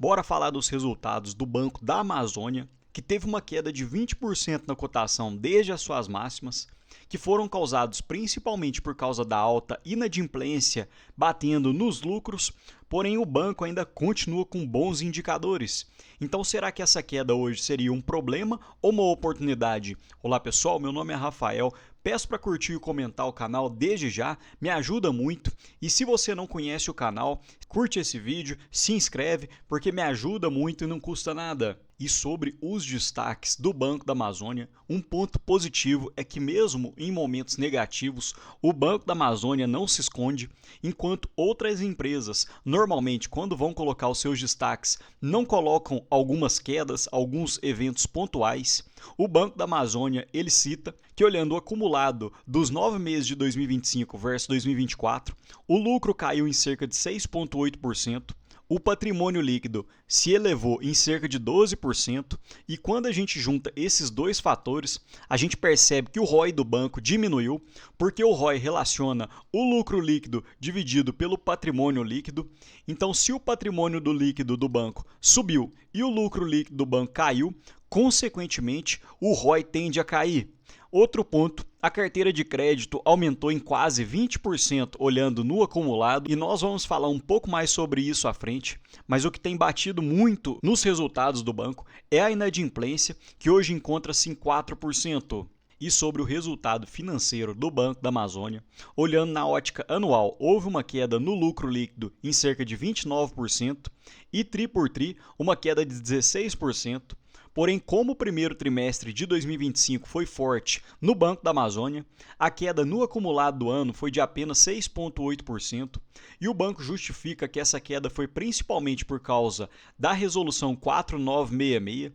Bora falar dos resultados do Banco da Amazônia, que teve uma queda de 20% na cotação desde as suas máximas, que foram causados principalmente por causa da alta inadimplência batendo nos lucros, porém o banco ainda continua com bons indicadores. Então será que essa queda hoje seria um problema ou uma oportunidade? Olá pessoal, meu nome é Rafael. Peço para curtir e comentar o canal desde já, me ajuda muito. E se você não conhece o canal, curte esse vídeo, se inscreve, porque me ajuda muito e não custa nada. E sobre os destaques do Banco da Amazônia, um ponto positivo é que mesmo em momentos negativos, o Banco da Amazônia não se esconde, enquanto outras empresas, normalmente quando vão colocar os seus destaques, não colocam algumas quedas, alguns eventos pontuais. O Banco da Amazônia, ele cita que olhando o acumulado dos 9 meses de 2025 versus 2024, o lucro caiu em cerca de 6,8%, o patrimônio líquido se elevou em cerca de 12%, e quando a gente junta esses dois fatores, a gente percebe que o ROI do banco diminuiu, porque o ROI relaciona o lucro líquido dividido pelo patrimônio líquido. Então, se o patrimônio do líquido do banco subiu e o lucro líquido do banco caiu, consequentemente, o ROI tende a cair. Outro ponto, a carteira de crédito aumentou em quase 20% olhando no acumulado, e nós vamos falar um pouco mais sobre isso à frente, mas o que tem batido muito nos resultados do banco é a inadimplência, que hoje encontra-se em 4%. E sobre o resultado financeiro do Banco da Amazônia, olhando na ótica anual, houve uma queda no lucro líquido em cerca de 29% e tri por tri uma queda de 16%. Porém, como o primeiro trimestre de 2025 foi forte no Banco da Amazônia, a queda no acumulado do ano foi de apenas 6,8%, e o banco justifica que essa queda foi principalmente por causa da Resolução 4966,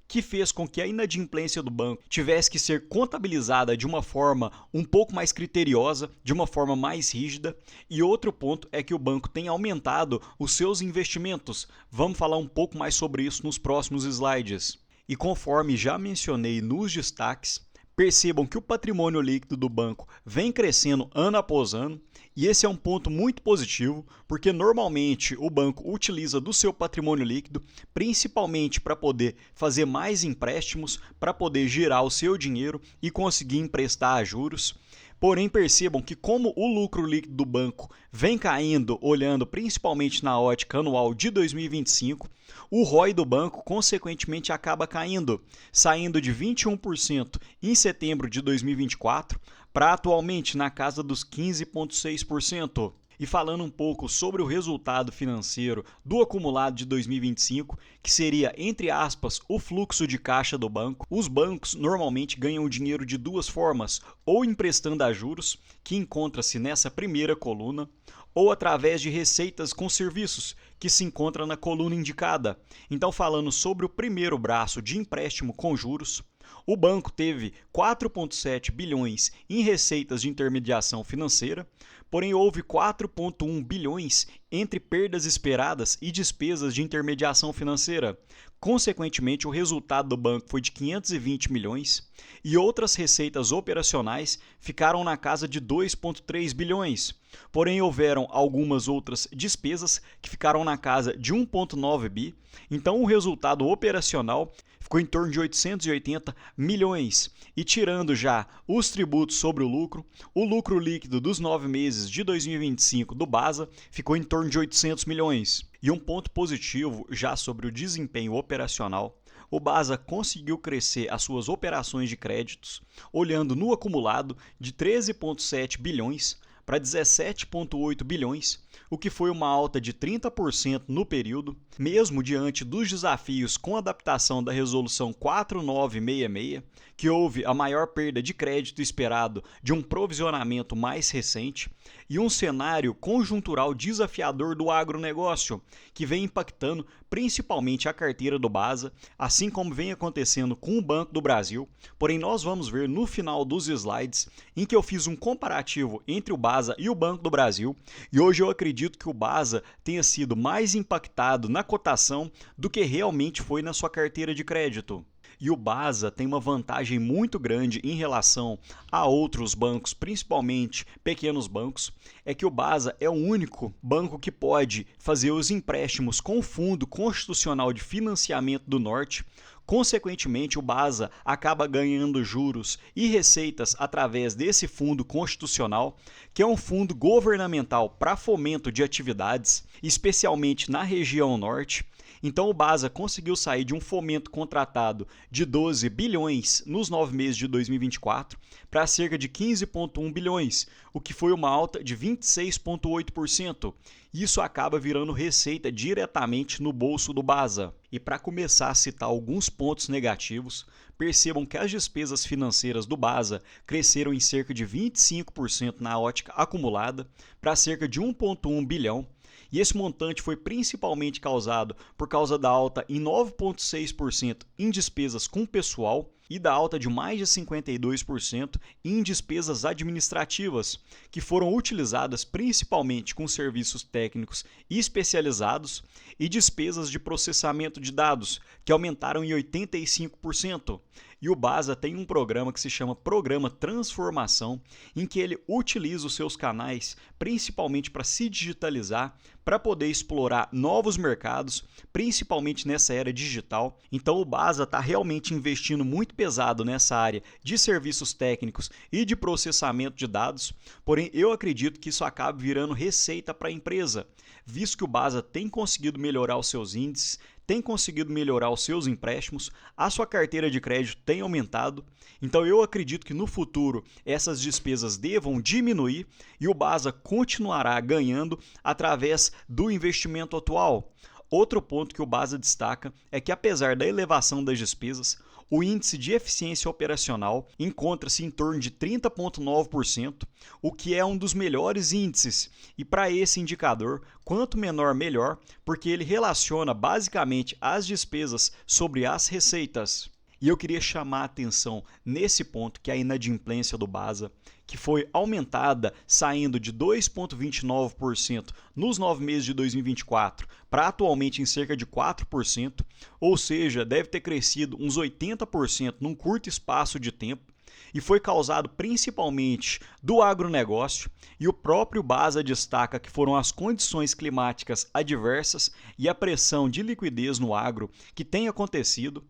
que fez com que a inadimplência do banco tivesse que ser contabilizada de uma forma um pouco mais criteriosa, de uma forma mais rígida. E outro ponto é que o banco tem aumentado os seus investimentos. Vamos falar um pouco mais sobre isso nos próximos slides. E conforme já mencionei nos destaques, percebam que o patrimônio líquido do banco vem crescendo ano após ano, e esse é um ponto muito positivo, porque normalmente o banco utiliza do seu patrimônio líquido principalmente para poder fazer mais empréstimos, para poder girar o seu dinheiro e conseguir emprestar a juros. Porém, percebam que como o lucro líquido do banco vem caindo, olhando principalmente na ótica anual de 2025, o ROI do banco, consequentemente, acaba caindo, saindo de 21% em setembro de 2024 para atualmente na casa dos 15,6%. E falando um pouco sobre o resultado financeiro do acumulado de 2025, que seria, entre aspas, o fluxo de caixa do banco, os bancos normalmente ganham dinheiro de duas formas, ou emprestando a juros, que encontra-se nessa primeira coluna, ou através de receitas com serviços, que se encontra na coluna indicada. Então, falando sobre o primeiro braço de empréstimo com juros, o banco teve 4,7 bilhões em receitas de intermediação financeira, porém houve 4,1 bilhões entre perdas esperadas e despesas de intermediação financeira. Consequentemente, o resultado do banco foi de 520 milhões e outras receitas operacionais ficaram na casa de 2,3 bilhões. Porém, houveram algumas outras despesas que ficaram na casa de 1,9 bi. Então, o resultado operacional ficou em torno de 880 milhões. E tirando já os tributos sobre o lucro líquido dos 9 meses de 2025 do BASA ficou em torno de 800 milhões. E um ponto positivo já sobre o desempenho operacional, o BASA conseguiu crescer as suas operações de créditos, olhando no acumulado de 13,7 bilhões para 17,8 bilhões, o que foi uma alta de 30% no período, mesmo diante dos desafios com a adaptação da Resolução 4966, que houve a maior perda de crédito esperado de um provisionamento mais recente, e um cenário conjuntural desafiador do agronegócio, que vem impactando principalmente a carteira do BASA, assim como vem acontecendo com o Banco do Brasil. Porém, nós vamos ver no final dos slides em que eu fiz um comparativo entre o BASA e o Banco do Brasil, e hoje eu acredito que o BASA tenha sido mais impactado na cotação do que realmente foi na sua carteira de crédito. e o Basa tem uma vantagem muito grande em relação a outros bancos, principalmente pequenos bancos, é que o Basa é o único banco que pode fazer os empréstimos com o Fundo Constitucional de Financiamento do Norte. Consequentemente, o Basa acaba ganhando juros e receitas através desse fundo constitucional, que é um fundo governamental para fomento de atividades, especialmente na região norte. Então, o Basa conseguiu sair de um fomento contratado de 12 bilhões nos 9 meses de 2024 para cerca de 15,1 bilhões, o que foi uma alta de 26,8%. Isso acaba virando receita diretamente no bolso do Basa. E para começar a citar alguns pontos negativos, percebam que as despesas financeiras do Basa cresceram em cerca de 25% na ótica acumulada para cerca de 1,1 bilhão. E esse montante foi principalmente causado por causa da alta em 9,6% em despesas com pessoal e da alta de mais de 52% em despesas administrativas, que foram utilizadas principalmente com serviços técnicos especializados e despesas de processamento de dados, que aumentaram em 85%. E o Basa tem um programa que se chama Programa Transformação, em que ele utiliza os seus canais principalmente para se digitalizar, para poder explorar novos mercados, principalmente nessa era digital. Então o Basa está realmente investindo muito pesado nessa área de serviços técnicos e de processamento de dados, porém eu acredito que isso acaba virando receita para a empresa, visto que o Basa tem conseguido melhorar os seus índices, tem conseguido melhorar os seus empréstimos, a sua carteira de crédito tem aumentado, então eu acredito que no futuro essas despesas devam diminuir e o Basa continuará ganhando através do investimento atual. Outro ponto que o Basa destaca é que, apesar da elevação das despesas, o índice de eficiência operacional encontra-se em torno de 30,9%, o que é um dos melhores índices. E para esse indicador, quanto menor, melhor, porque ele relaciona basicamente as despesas sobre as receitas. E eu queria chamar a atenção nesse ponto, que é a inadimplência do Basa, que foi aumentada saindo de 2,29% nos 9 meses de 2024 para atualmente em cerca de 4%, ou seja, deve ter crescido uns 80% num curto espaço de tempo, e foi causado principalmente do agronegócio, e o próprio Basa destaca que foram as condições climáticas adversas e a pressão de liquidez no agro que tem acontecido.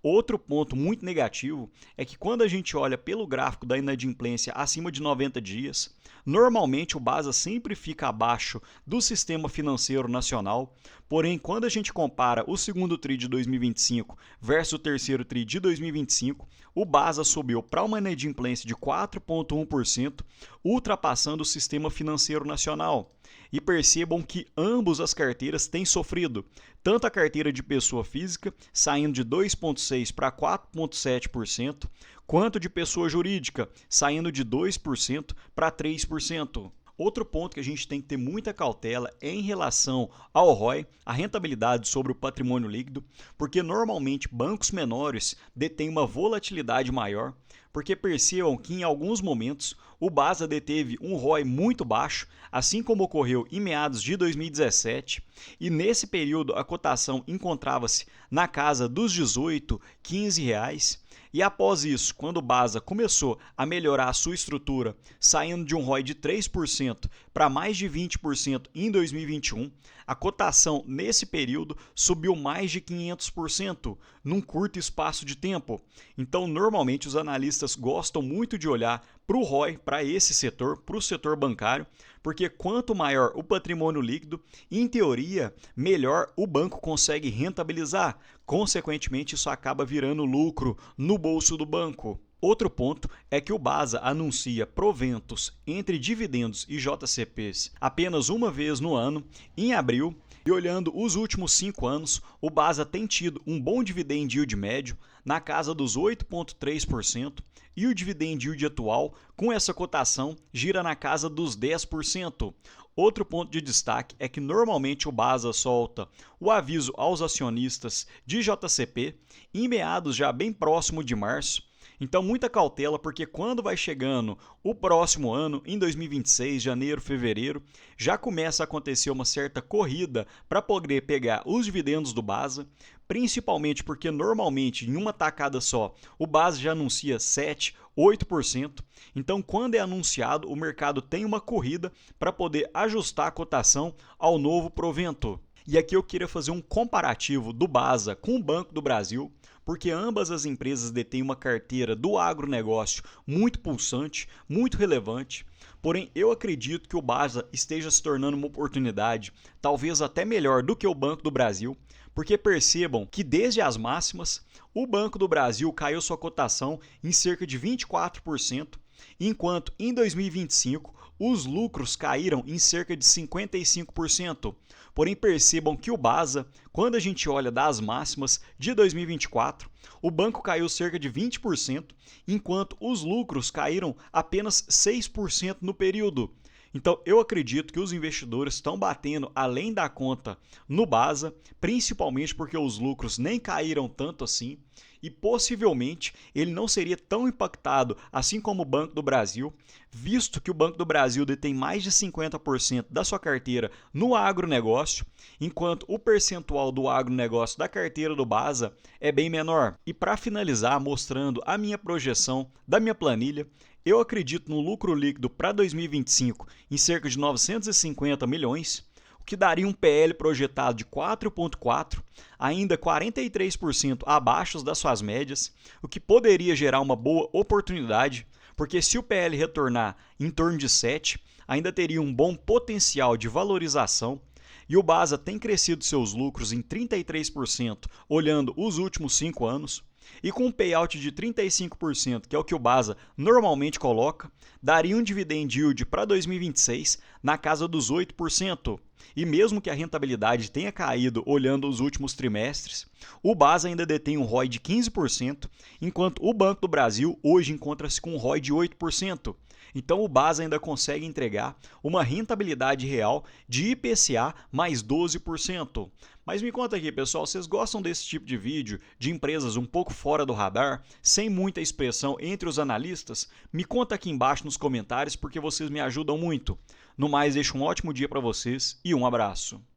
Outro ponto muito negativo é que quando a gente olha pelo gráfico da inadimplência acima de 90 dias, normalmente o Basa sempre fica abaixo do sistema financeiro nacional, porém quando a gente compara o segundo TRI de 2025 versus o terceiro TRI de 2025, o Basa subiu para uma inadimplência de 4,1%, ultrapassando o sistema financeiro nacional. E percebam que ambas as carteiras têm sofrido, tanto a carteira de pessoa física, saindo de 2,6% para 4,7%, quanto de pessoa jurídica, saindo de 2% para 3%. Outro ponto que a gente tem que ter muita cautela é em relação ao ROI, a rentabilidade sobre o patrimônio líquido, porque normalmente bancos menores detêm uma volatilidade maior, porque percebam que em alguns momentos o Basa deteve um ROI muito baixo, assim como ocorreu em meados de 2017, e nesse período a cotação encontrava-se na casa dos R$18, R$15, e após isso, quando o Basa começou a melhorar a sua estrutura, saindo de um ROI de 3% para mais de 20% em 2021, a cotação nesse período subiu mais de 500% num curto espaço de tempo. Então, normalmente, os analistas gostam muito de olhar para o ROI, para esse setor, para o setor bancário, porque quanto maior o patrimônio líquido, em teoria, melhor o banco consegue rentabilizar. Consequentemente, isso acaba virando lucro no bolso do banco. Outro ponto é que o Basa anuncia proventos entre dividendos e JCPs apenas uma vez no ano, em abril, e olhando os últimos 5 anos, o Basa tem tido um bom dividend yield médio na casa dos 8,3%, e o dividend yield atual, com essa cotação, gira na casa dos 10%. Outro ponto de destaque é que normalmente o Basa solta o aviso aos acionistas de JCP em meados já bem próximo de março, Então, muita cautela, porque quando vai chegando o próximo ano, em 2026, janeiro, fevereiro, já começa a acontecer uma certa corrida para poder pegar os dividendos do BASA, principalmente porque normalmente em uma tacada só o BASA já anuncia 7, 8%. Então, quando é anunciado, o mercado tem uma corrida para poder ajustar a cotação ao novo provento. E aqui eu queria fazer um comparativo do BASA com o Banco do Brasil, porque ambas as empresas detêm uma carteira do agronegócio muito pulsante, muito relevante. Porém, eu acredito que o BASA esteja se tornando uma oportunidade, talvez até melhor do que o Banco do Brasil, porque percebam que desde as máximas, o Banco do Brasil caiu sua cotação em cerca de 24%, enquanto em 2025 os lucros caíram em cerca de 55%. Porém, percebam que o BASA, quando a gente olha das máximas de 2024, o banco caiu cerca de 20%, enquanto os lucros caíram apenas 6% no período. Então, eu acredito que os investidores estão batendo além da conta no BASA, principalmente porque os lucros nem caíram tanto assim e possivelmente ele não seria tão impactado assim como o Banco do Brasil, visto que o Banco do Brasil detém mais de 50% da sua carteira no agronegócio, enquanto o percentual do agronegócio da carteira do BASA é bem menor. E para finalizar, mostrando a minha projeção da minha planilha, eu acredito no lucro líquido para 2025 em cerca de 950 milhões, o que daria um PL projetado de 4,4, ainda 43% abaixo das suas médias, o que poderia gerar uma boa oportunidade, porque se o PL retornar em torno de 7, ainda teria um bom potencial de valorização. E o BASA tem crescido seus lucros em 33% olhando os últimos 5 anos. E com um payout de 35%, que é o que o BASA normalmente coloca, daria um dividend yield para 2026 na casa dos 8%. E mesmo que a rentabilidade tenha caído olhando os últimos trimestres, o BASA ainda detém um ROI de 15%, enquanto o Banco do Brasil hoje encontra-se com um ROI de 8%. Então o BASA ainda consegue entregar uma rentabilidade real de IPCA mais 12%. Mas me conta aqui, pessoal, vocês gostam desse tipo de vídeo, de empresas um pouco fora do radar, sem muita expressão entre os analistas? Me conta aqui embaixo nos comentários porque vocês me ajudam muito. No mais, deixo um ótimo dia para vocês e um abraço.